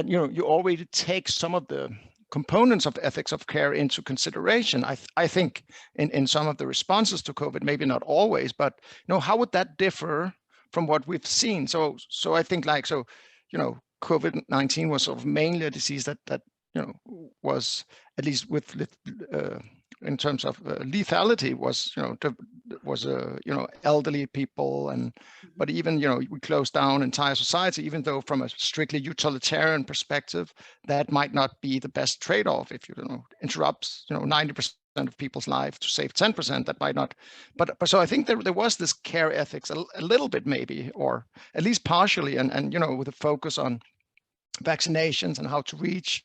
you already take some of the components of ethics of care into consideration, I think in some of the responses to COVID, maybe not always, but how would that differ from what we've seen? So I think COVID-19 was sort of mainly a disease that was, at least with in terms of lethality, was elderly people, and but even we closed down entire society, even though from a strictly utilitarian perspective that might not be the best trade-off. If you interrupts 90% of people's life to save 10%, that might not, but so I think there was this care ethics a little bit, maybe, or at least partially, and with a focus on vaccinations and how to reach,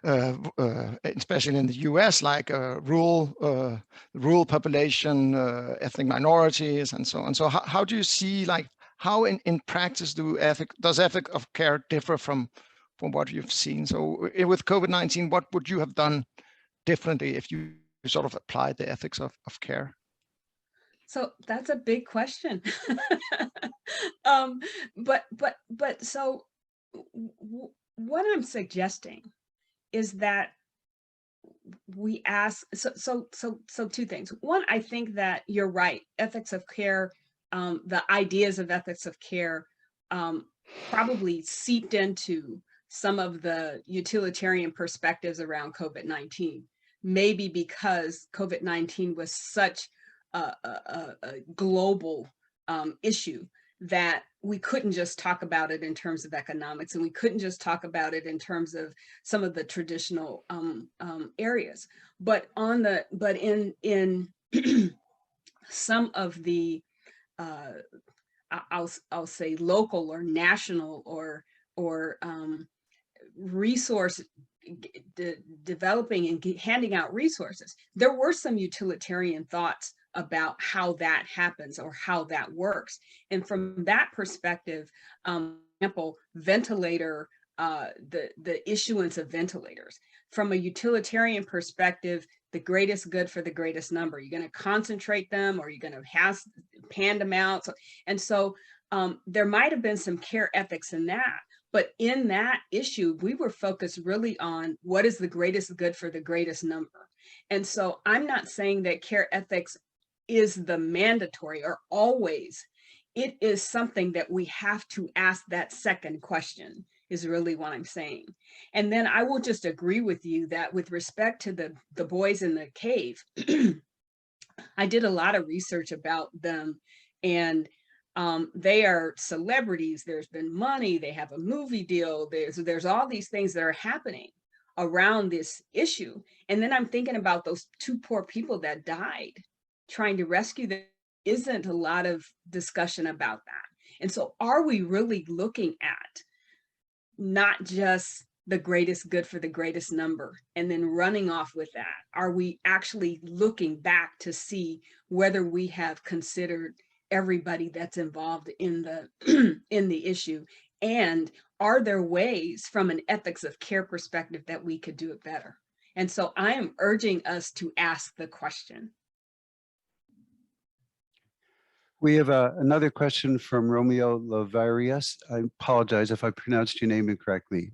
especially in the US, like rural population, ethnic minorities, and so on. So how do you see, like, how in practice does ethic of care differ from what you've seen? So with COVID-19, what would you have done differently if you sort of applied the ethics of care? So that's a big question. But so what I'm suggesting is that we ask, so two things. One, I think that you're right. Ethics of care, the ideas of ethics of care probably seeped into some of the utilitarian perspectives around COVID-19, maybe because COVID-19 was such a global issue that we couldn't just talk about it in terms of economics, and we couldn't just talk about it in terms of some of the traditional areas. But in some of the I'll say local or national or resource developing and handing out resources, there were some utilitarian thoughts about how that happens or how that works. And from that perspective, example, ventilator, the issuance of ventilators. From a utilitarian perspective, the greatest good for the greatest number. You're going to concentrate them, or you're going to hand them out. And so there might have been some care ethics in that. But in that issue, we were focused really on what is the greatest good for the greatest number. And so I'm not saying that care ethics is the mandatory or always. It is something that we have to ask that second question, is really what I'm saying. And then I will just agree with you that with respect to the boys in the cave, I did a lot of research about them, and they are celebrities. There's been money, they have a movie deal, there's all these things that are happening around this issue. And then I'm thinking about those two poor people that died trying to rescue them. Isn't a lot of discussion about that. And so are we really looking at not just the greatest good for the greatest number and then running off with that? Are we actually looking back to see whether we have considered everybody that's involved in the in the issue, and are there ways from an ethics of care perspective that we could do it better? And so I am urging us to ask the question. We have another question from Romeo Lavarius. I apologize if I pronounced your name incorrectly.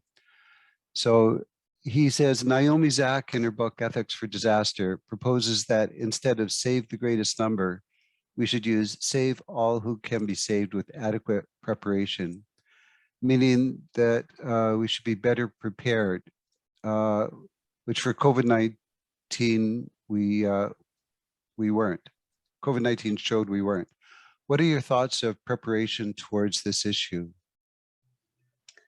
So he says, Naomi Zach in her book, Ethics for Disaster, proposes that instead of save the greatest number, we should use save all who can be saved with adequate preparation, meaning that we should be better prepared, which for COVID-19, we weren't. COVID-19 showed we weren't. What are your thoughts of preparation towards this issue?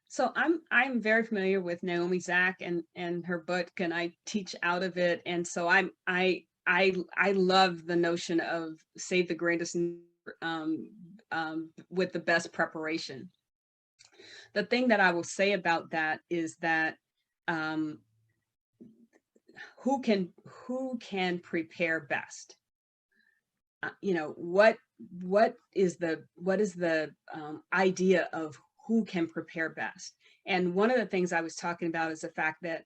So I'm very familiar with Naomi Zach and her book, and I teach out of it. And so I love the notion of save the greatest with the best preparation. The thing that I will say about that is that who can prepare best? You know, what is the idea of who can prepare best? And one of the things I was talking about is the fact that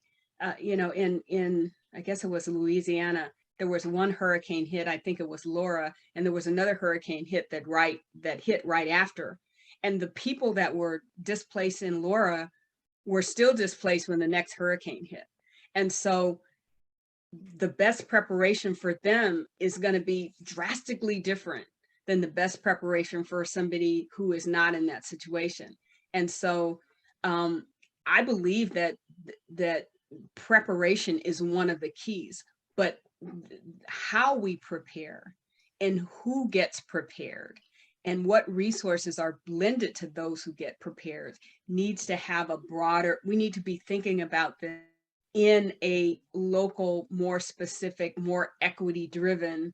you know, in I guess it was Louisiana, there was one hurricane hit, I think it was Laura, and there was another hurricane hit that hit right after. And the people that were displaced in Laura were still displaced when the next hurricane hit. And so the best preparation for them is going to be drastically different than the best preparation for somebody who is not in that situation. And so I believe that preparation is one of the keys, but how we prepare and who gets prepared and what resources are blended to those who get prepared needs to have a broader, we need to be thinking about this in a local, more specific, more equity-driven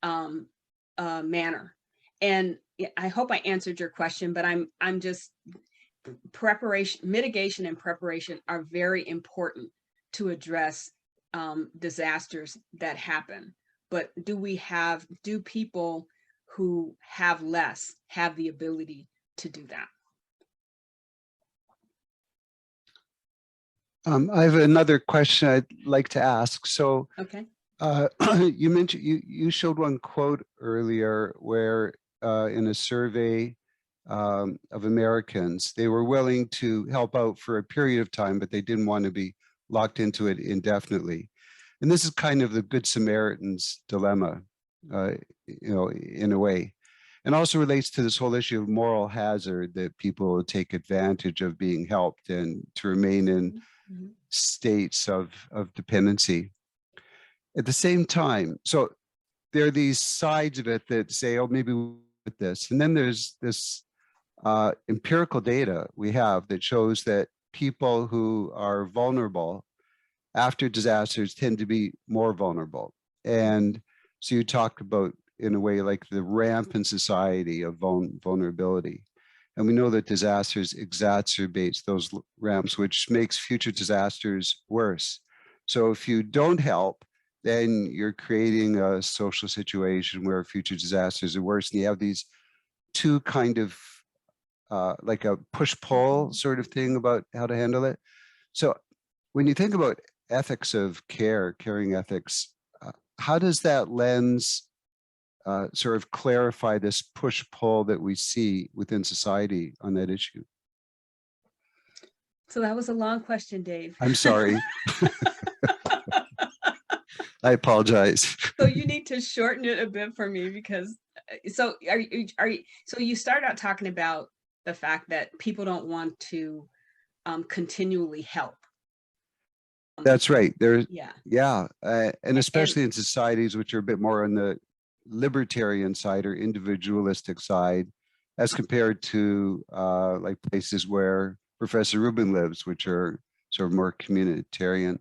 manner. And I hope I answered your question, but I'm just, mitigation and preparation are very important to address disasters that happen. But do people who have less have the ability to do that? I have another question I'd like to ask. So, okay. You mentioned you showed one quote earlier where in a survey of Americans, they were willing to help out for a period of time, but they didn't want to be locked into it indefinitely. And this is kind of the Good Samaritan's dilemma, you know, in a way. And also relates to this whole issue of moral hazard, that people take advantage of being helped and to remain in states of dependency. At the same time, so there are these sides of it that say, oh, maybe with this. And then there's this empirical data we have that shows that people who are vulnerable after disasters tend to be more vulnerable. And so you talk about, in a way, like the ramp in society of vulnerability. And we know that disasters exacerbates those ramps, which makes future disasters worse. So if you don't help, then you're creating a social situation where future disasters are worse. And you have these two kind of like a push-pull sort of thing about how to handle it. So when you think about ethics of care, caring ethics, how does that lens sort of clarify this push-pull that we see within society on that issue? So that was a long question, Dave. I'm sorry. I apologize. So you need to shorten it a bit for me, because so so you start out talking about the fact that people don't want to continually help. That's right. There's, yeah, and especially in societies which are a bit more on the libertarian side or individualistic side, as compared to like places where Professor Rubin lives, which are sort of more communitarian.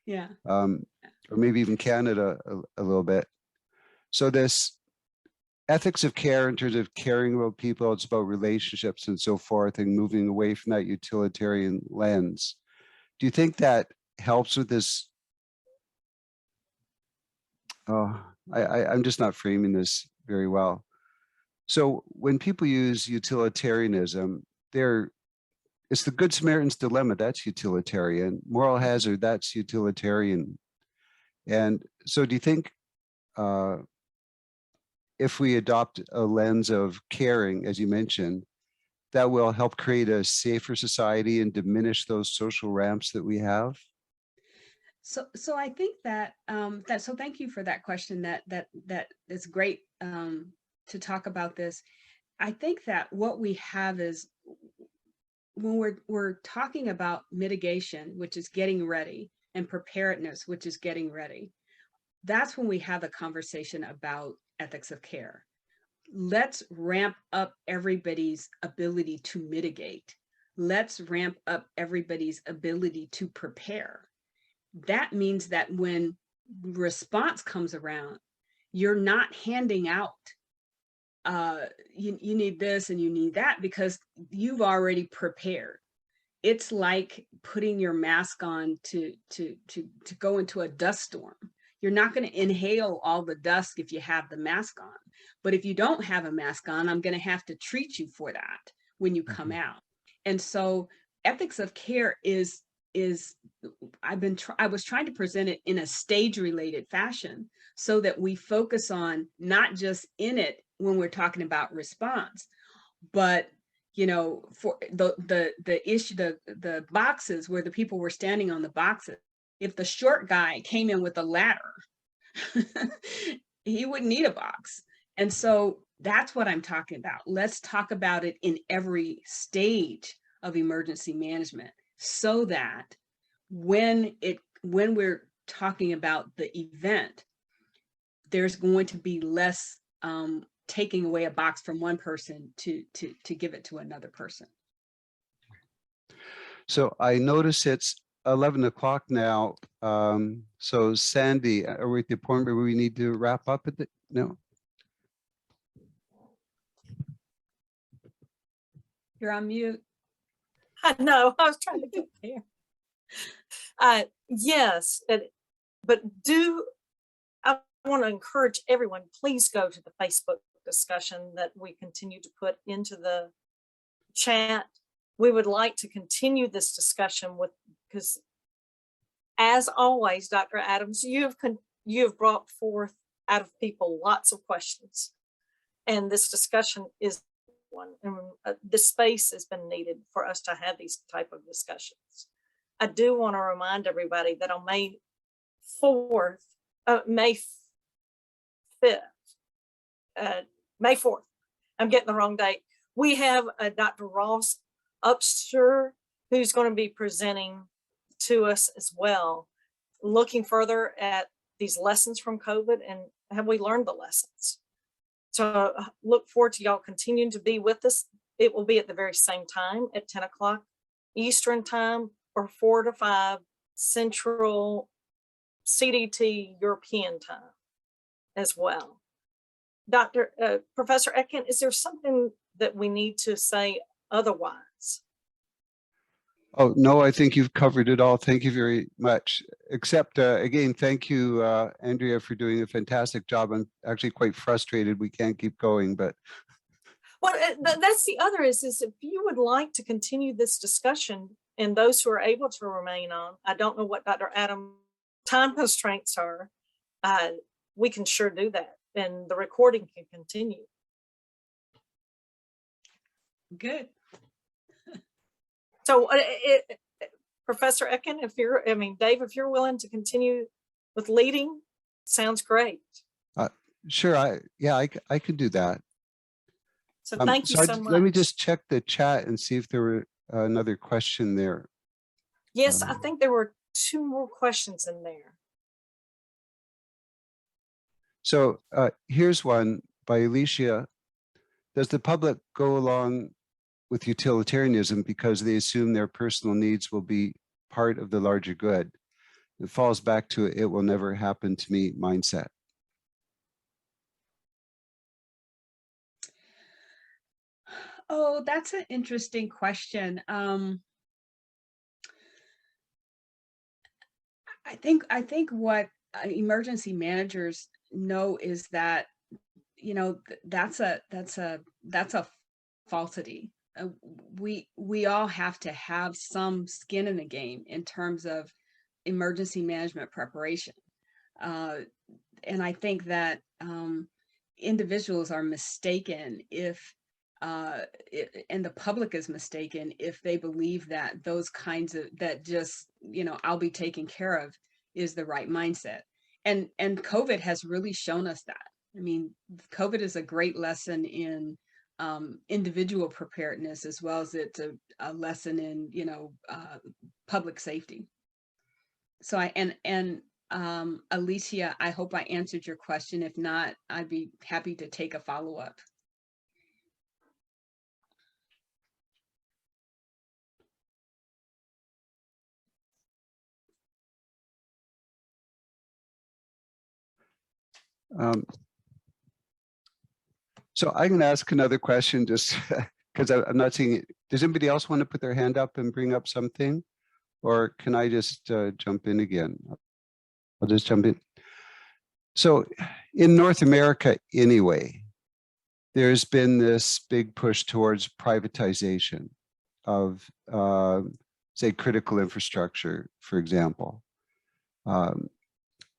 Yeah. Or maybe even Canada a little bit. So this ethics of care in terms of caring about people, it's about relationships and so forth, and moving away from that utilitarian lens. Do you think that helps with this? Oh, I'm just not framing this very well. So when people use utilitarianism, it's the Good Samaritan's dilemma, that's utilitarian. Moral hazard, that's utilitarian. And so do you think if we adopt a lens of caring, as you mentioned, that will help create a safer society and diminish those social ramps that we have? So I think that so thank you for that question. That is great to talk about this. I think that what we have is, when we're talking about mitigation, which is getting ready, and preparedness, which is getting ready, that's when we have a conversation about ethics of care. Let's ramp up everybody's ability to mitigate. Let's ramp up everybody's ability to prepare. That means that when response comes around, you're not handing out you need this and you need that, because you've already prepared. It's like putting your mask on to go into a dust storm. You're not going to inhale all the dust if you have the mask on. But if you don't have a mask on, I'm going to have to treat you for that when you come out. And so ethics of care is I was trying to present it in a stage related fashion, so that we focus on not just in it when we're talking about response, but for the issue, the boxes where the people were standing on the boxes. If the short guy came in with a ladder, he wouldn't need a box. And so that's what I'm talking about. Let's talk about it in every stage of emergency management, so that when we're talking about the event, there's going to be less taking away a box from one person to give it to another person. So I notice it's 11 o'clock now. So Sandy, are we at the point where we need to wrap up at the, no? You're on mute. I know, I was trying to get there. Yes, but I want to encourage everyone, please go to the Facebook discussion that we continue to put into the chat. We would like to continue this discussion because as always, Dr. Adams, you have brought forth out of people lots of questions, and this discussion is one, and this space has been needed for us to have these type of discussions. I do want to remind everybody that on May 4th, May 4th, I'm getting the wrong date. We have Dr. Ross Upster, who's going to be presenting to us as well, looking further at these lessons from COVID and have we learned the lessons. So look forward to y'all continuing to be with us it will be at the very same time at 10 o'clock Eastern time or 4 to 5 Central CDT European time as well. Professor Etkin, is there something that we need to say otherwise? Oh, no, I think you've covered it all. Thank you very much. Except, again, thank you, Andrea, for doing a fantastic job. I'm actually quite frustrated we can't keep going, but. Well, that's the other is if you would like to continue this discussion and those who are able to remain on, I don't know what Dr. Adams' time constraints are, we can sure do that and the recording can continue. Good. So Professor Etkin, Dave, if you're willing to continue with leading, sounds great. Sure, I could do that. So thank you so much. Let me just check the chat and see if there were another question there. Yes, I think there were 2 more questions in there. So here's one by Alicia. Does the public go along with utilitarianism because they assume their personal needs will be part of the larger good? It falls back to it will never happen to me mindset. Oh, that's an interesting question. I think what emergency managers know is that, you know, that's a falsity. We all have to have some skin in the game in terms of emergency management preparation. And I think that individuals are mistaken if and the public is mistaken if they believe that those kinds of, that just, you know, I'll be taken care of is the right mindset. And COVID has really shown us that. I mean, COVID is a great lesson in individual preparedness, as well as it's a lesson in, you know, public safety. So Alicia, I hope I answered your question. If not, I'd be happy to take a follow-up. So I'm going to ask another question just because I'm not seeing it. Does anybody else want to put their hand up and bring up something? Or can I just jump in again? I'll just jump in. So in North America anyway, there's been this big push towards privatization of, say, critical infrastructure, for example,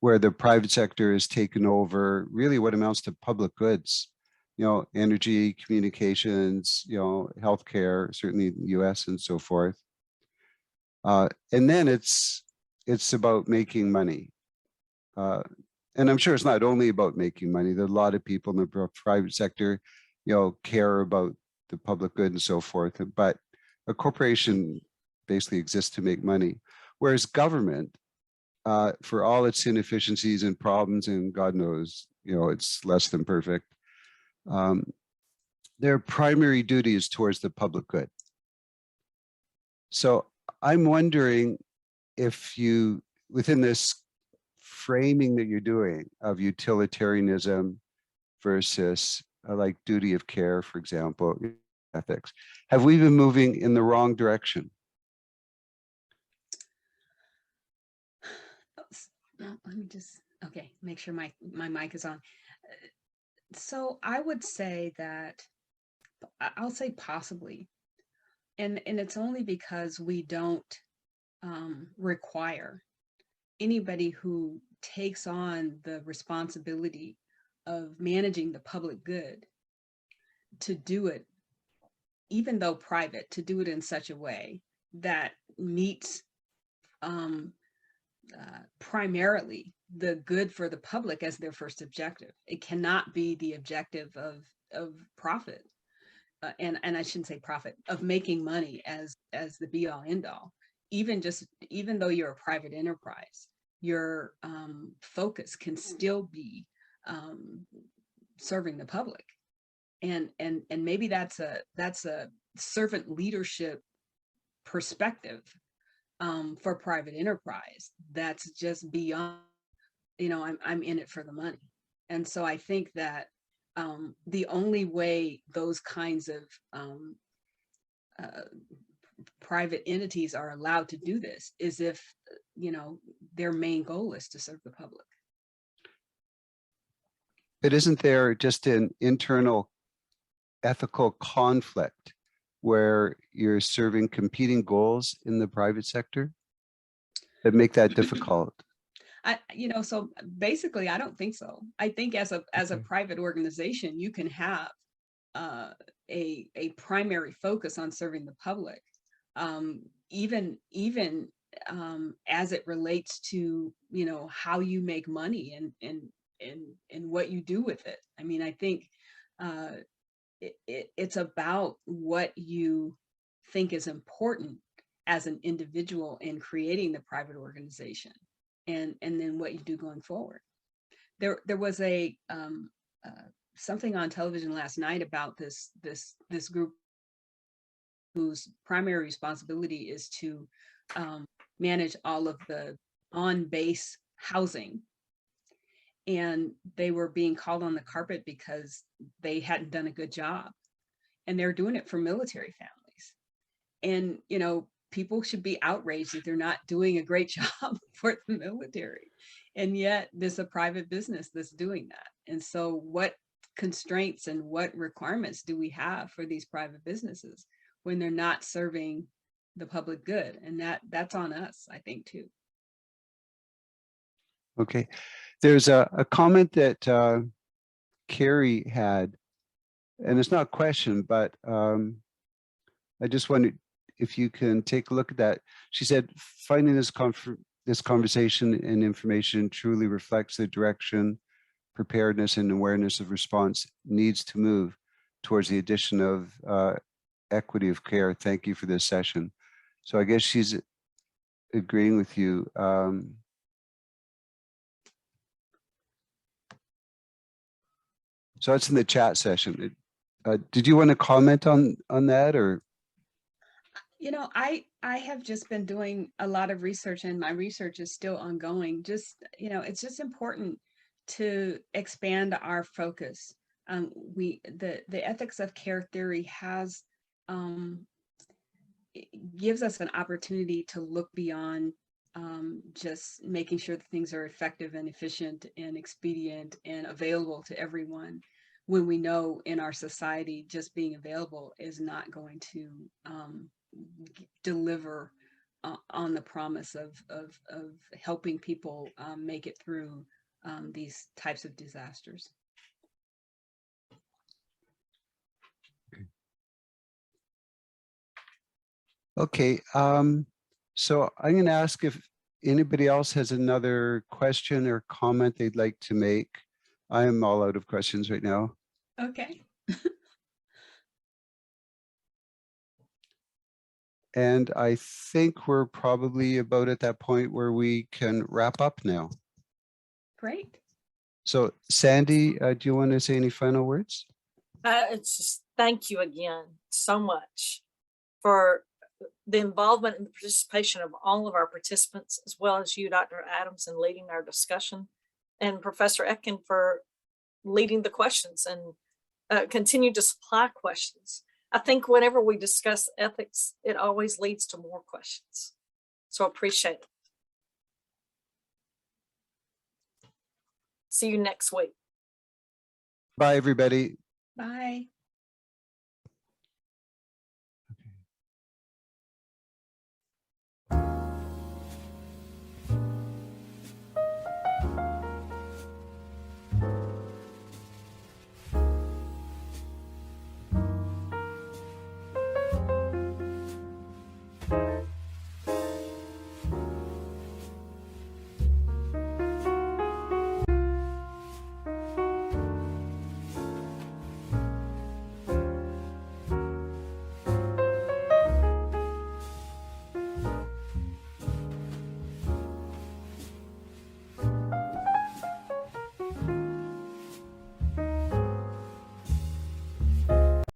where the private sector has taken over really what amounts to public goods, you know, energy, communications, you know, healthcare, certainly in the US and so forth. And then it's about making money. And I'm sure it's not only about making money. There are a lot of people in the private sector, you know, care about the public good and so forth. But a corporation basically exists to make money, whereas government, for all its inefficiencies and problems, and God knows, you know, it's less than perfect, their primary duty is towards the public good. So I'm wondering if you, within this framing that you're doing of utilitarianism versus like duty of care, for example, ethics, have we been moving in the wrong direction? Let me just, okay, make sure my mic is on. So I would say that, I'll say possibly, and it's only because we don't require anybody who takes on the responsibility of managing the public good to do it, even though private, to do it in such a way that meets primarily the good for the public as their first objective. It cannot be the objective of profit, and I shouldn't say profit, of making money as the be all end all. Even though you're a private enterprise, your focus can still be serving the public. And maybe that's a servant leadership perspective for private enterprise. That's just beyond, I'm in it for the money. And so I think that the only way those kinds of private entities are allowed to do this is if, their main goal is to serve the public. But isn't there just an internal ethical conflict where you're serving competing goals in the private sector that make that difficult? So basically, I don't think so. I think as a Okay. private organization, you can have a primary focus on serving the public, even as it relates to how you make money and what you do with it. I mean, I think it's about what you think is important as an individual in creating the private organization, and then what you do going forward. There was a something on television last night about this group whose primary responsibility is to manage all of the on-base housing. And they were being called on the carpet because they hadn't done a good job. And they're doing it for military families. And, people should be outraged that they're not doing a great job for the military. And yet there's a private business that's doing that. And so what constraints and what requirements do we have for these private businesses when they're not serving the public good? And that's on us, I think, too. Okay. There's a comment that Carrie had, and it's not a question, but I just wondered if you can take a look at that. She said, finding this conversation and information truly reflects the direction, preparedness, and awareness of response needs to move towards the addition of equity of care. Thank you for this session. So I guess she's agreeing with you. So that's in the chat session. Did you want to comment on that, or? I have just been doing a lot of research, and my research is still ongoing. Just, it's just important to expand our focus. The ethics of care theory has it gives us an opportunity to look beyond just making sure that things are effective and efficient and expedient and available to everyone, when we know in our society just being available is not going to deliver on the promise of helping people make it through these types of disasters. Okay, so I'm going to ask if anybody else has another question or comment they'd like to make. I am all out of questions right now. Okay. And I think we're probably about at that point where we can wrap up now. Great. So Sandy, do you want to say any final words? It's just thank you again so much for the involvement and the participation of all of our participants, as well as you, Dr. Adams, in leading our discussion, and Professor Etkin for leading the questions and continue to supply questions. I think whenever we discuss ethics, it always leads to more questions. So appreciate it. See you next week. Bye, everybody. Bye.